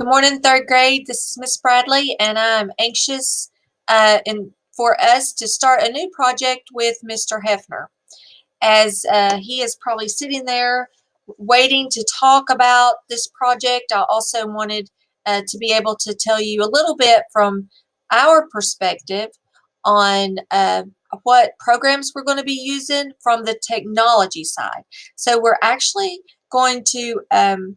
Good morning, third grade. This is Miss Bradley, and I'm anxious for us to start a new project with Mr. Hefner, as he is probably sitting there waiting to talk about this project. I also wanted to be able to tell you a little bit from our perspective on what programs we're going to be using from the technology side. So we're actually going to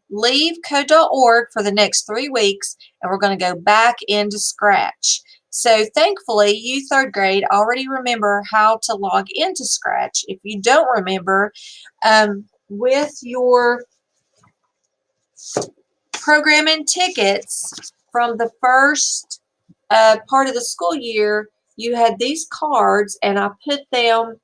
leave code.org for the next 3 weeks, and we're going to go back into Scratch. So thankfully, you third grade already remember how to log into Scratch. If you don't remember, with your programming tickets from the first part of the school year, you had these cards, and I put them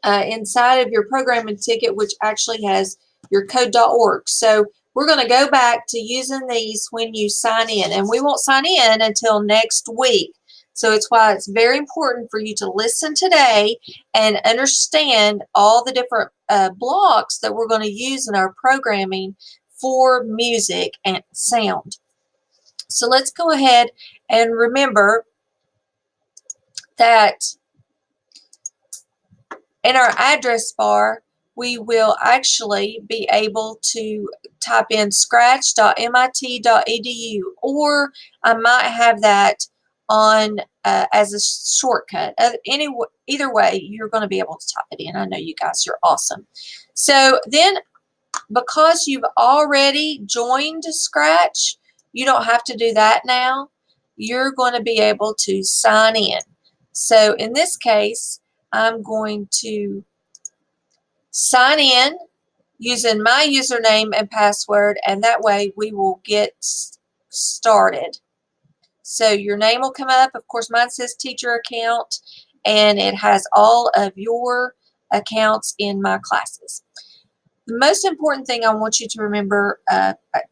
inside of your programming ticket, which actually has your code.org. So we're going to go back to using these when you sign in, and we won't sign in until next week. So it's why it's very important for you to listen today and understand all the different blocks that we're going to use in our programming for music and sound. So let's go ahead and remember that in our address bar, we will actually be able to type in scratch.mit.edu, or I might have that on as a shortcut. Either way, you're going to be able to type it in. I know you guys are awesome. So then, because you've already joined Scratch, you don't have to do that now. You're going to be able to sign in. So in this case, I'm going to sign in using my username and password, and that way we will get started. So your name will come up. Of course, mine says teacher account, and it has all of your accounts in my classes. The most important thing I want you to remember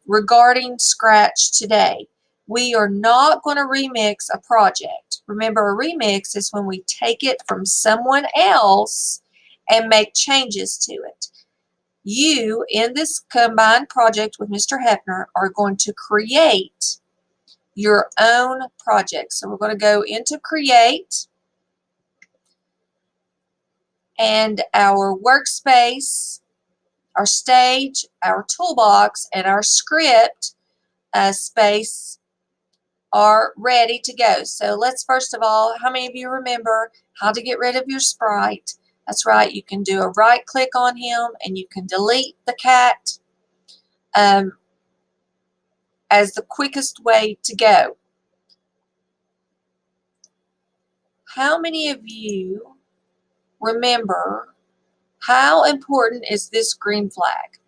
regarding Scratch today, we are not going to remix a project. Remember, a remix is when we take it from someone else and make changes to it. You, in this combined project with Mr. Hefner, are going to create your own project. So we're going to go into Create, and our workspace, our stage, our toolbox, and our script space are ready to go. So let's first of all, how many of you remember how to get rid of your sprite? That's right, you can do a right click on him and you can delete the cat as the quickest way to go. How many of you remember how important is this green flag?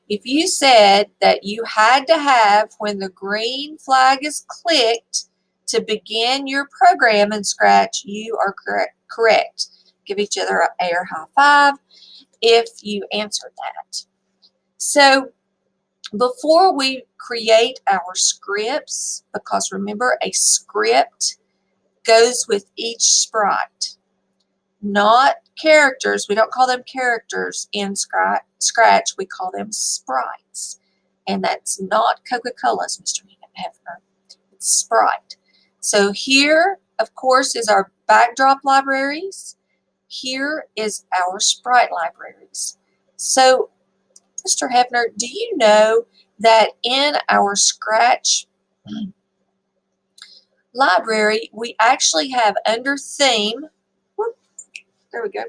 If you said that you had to have when the green flag is clicked to begin your program in Scratch, you are correct. Give each other an air high five if you answered that. So before we create our scripts, because remember, a script goes with each sprite, not characters. We don't call them characters in Scratch. We call them sprites. And that's not Coca-Cola's, Mr. Hefner. It's Sprite. So here, of course, is our backdrop libraries. Here is our sprite libraries. So, Mr. Hefner, do you know that in our Scratch library, we actually have under theme, there we go,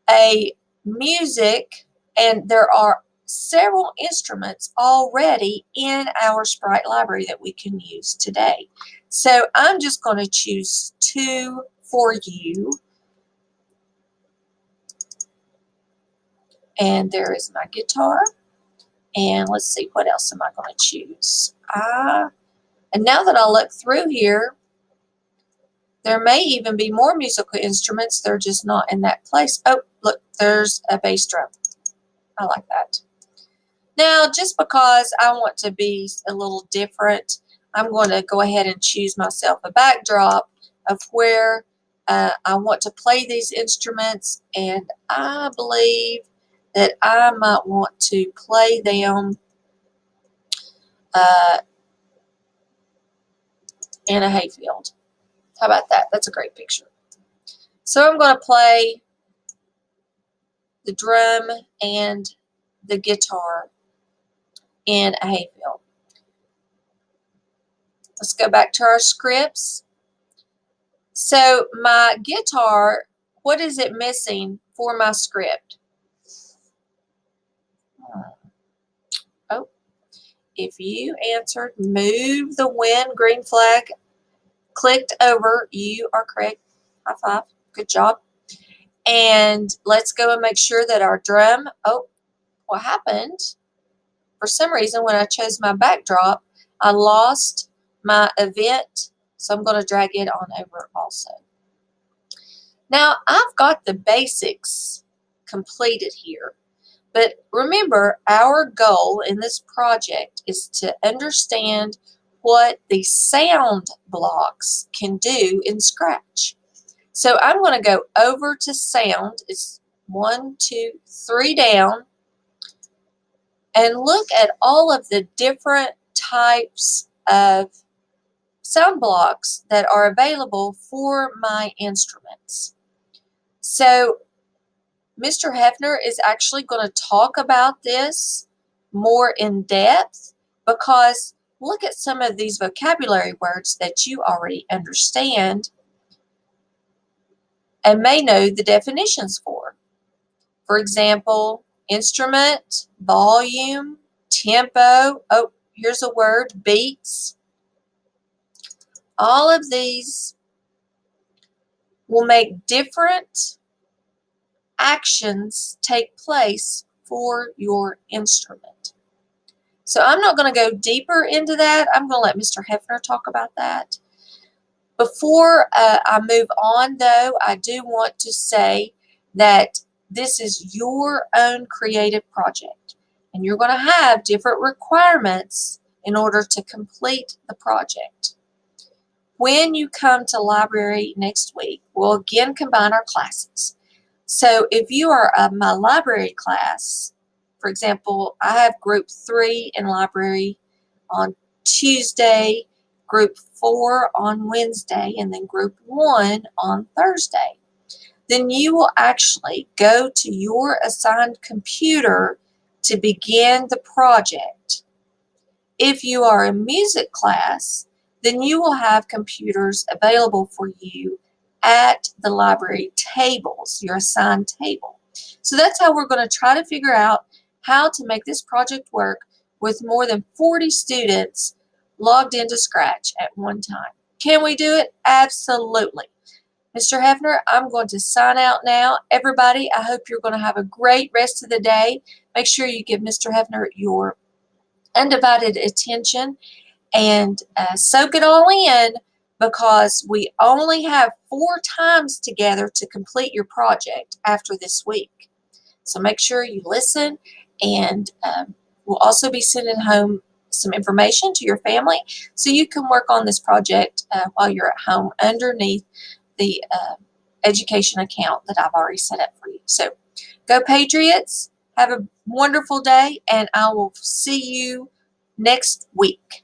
a music, and there are several instruments already in our sprite library that we can use today. So I'm just going to choose 2 for you. And there is my guitar. And let's see, what else am I going to choose? And now that I look through here, there may even be more musical instruments. They're just not in that place. Oh, look, there's a bass drum. I like that. Now, just because I want to be a little different, I'm going to go ahead and choose myself a backdrop of where I want to play these instruments. And I believe that I might want to play them in a hayfield. How about that? That's a great picture. So I'm going to play the drum and the guitar in a hayfield. Let's go back to our scripts. So my guitar, what is it missing for my script? Oh, if you answered move the wind green flag clicked over, you are correct. High five. Good job. And let's go and make sure that our drum, oh, what happened? For some reason, when I chose my backdrop, I lost my event, so I'm going to drag it on over also. Now, I've got the basics completed here, but remember, our goal in this project is to understand what the sound blocks can do in Scratch. So I'm going to go over to sound. It's 1, 2, 3 down, and look at all of the different types of sound blocks that are available for my instruments. So Mr. Hefner is actually going to talk about this more in depth, because look at some of these vocabulary words that you already understand and may know the definitions for. For example, instrument, volume, tempo, oh, here's a word, beats. All of these will make different actions take place for your instrument. So I'm not going to go deeper into that. I'm going to let Mr. Hefner talk about that. Before I move on, though, I do want to say that this is your own creative project, and you're going to have different requirements in order to complete the project. When you come to library next week, we'll again combine our classes. So if you are my library class, for example, I have group 3 in library on Tuesday, group 4 on Wednesday, and then group 1 on Thursday. Then you will actually go to your assigned computer to begin the project. If you are a music class, then you will have computers available for you at the library tables, your assigned table. So that's how we're going to try to figure out how to make this project work with more than 40 students logged into Scratch at one time. Can we do it? Absolutely. Mr. Hefner, I'm going to sign out now. Everybody, I hope you're going to have a great rest of the day. Make sure you give Mr. Hefner your undivided attention and soak it all in, because we only have 4 times together to complete your project after this week. So make sure you listen, and we'll also be sending home some information to your family so you can work on this project while you're at home underneath the education account that I've already set up for you. So go Patriots, have a wonderful day, and I will see you next week.